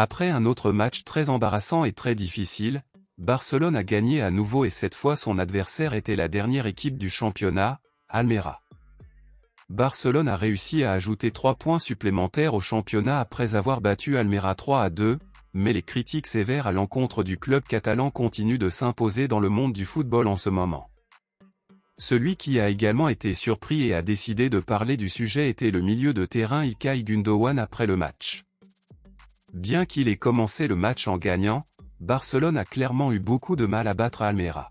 Après un autre match très embarrassant et très difficile, Barcelone a gagné à nouveau et cette fois son adversaire était la dernière équipe du championnat, Almería. Barcelone a réussi à ajouter 3 points supplémentaires au championnat après avoir battu Almería 3-2, mais les critiques sévères à l'encontre du club catalan continuent de s'imposer dans le monde du football en ce moment. Celui qui a également été surpris et a décidé de parler du sujet était le milieu de terrain İlkay Gündoğan après le match. Bien qu'il ait commencé le match en gagnant, Barcelone a clairement eu beaucoup de mal à battre Almería.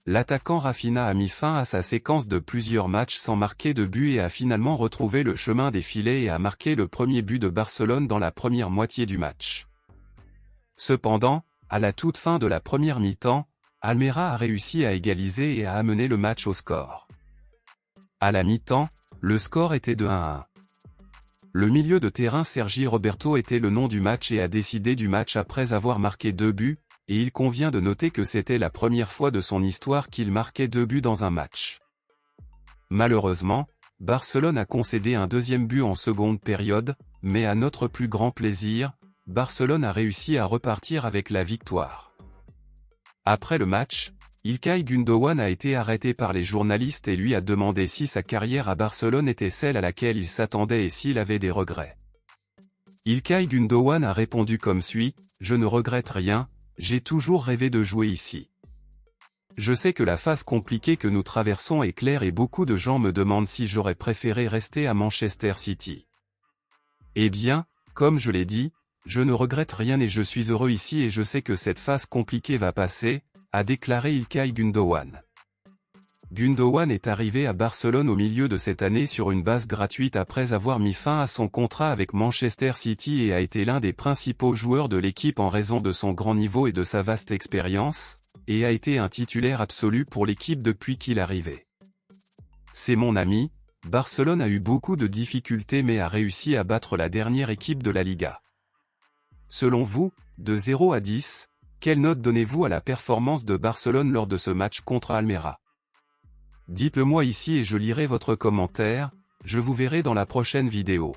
L'attaquant Rafinha a mis fin à sa séquence de plusieurs matchs sans marquer de but et a finalement retrouvé le chemin des filets et a marqué le premier but de Barcelone dans la première moitié du match. Cependant, à la toute fin de la première mi-temps, Almería a réussi à égaliser et à amener le match au score. À la mi-temps, le score était de 1-1. Le milieu de terrain Sergi Roberto était le nom du match et a décidé du match après avoir marqué 2 buts, et il convient de noter que c'était la première fois de son histoire qu'il marquait 2 buts dans un match. Malheureusement, Barcelone a concédé un deuxième but en seconde période, mais à notre plus grand plaisir, Barcelone a réussi à repartir avec la victoire. Après le match, İlkay Gündoğan a été arrêté par les journalistes et lui a demandé si sa carrière à Barcelone était celle à laquelle il s'attendait et s'il avait des regrets. İlkay Gündoğan a répondu comme suit: « Je ne regrette rien, j'ai toujours rêvé de jouer ici. Je sais que la phase compliquée que nous traversons est claire et beaucoup de gens me demandent si j'aurais préféré rester à Manchester City. Eh bien, comme je l'ai dit, je ne regrette rien et je suis heureux ici et je sais que cette phase compliquée va passer », a déclaré İlkay Gündoğan. Gündoğan est arrivé à Barcelone au milieu de cette année sur une base gratuite après avoir mis fin à son contrat avec Manchester City et a été l'un des principaux joueurs de l'équipe en raison de son grand niveau et de sa vaste expérience, et a été un titulaire absolu pour l'équipe depuis qu'il est arrivé. C'est mon ami, Barcelone a eu beaucoup de difficultés mais a réussi à battre la dernière équipe de la Liga. Selon vous, de 0 à 10, quelle note donnez-vous à la performance de Barcelone lors de ce match contre Almería? Dites-le moi ici et je lirai votre commentaire, je vous verrai dans la prochaine vidéo.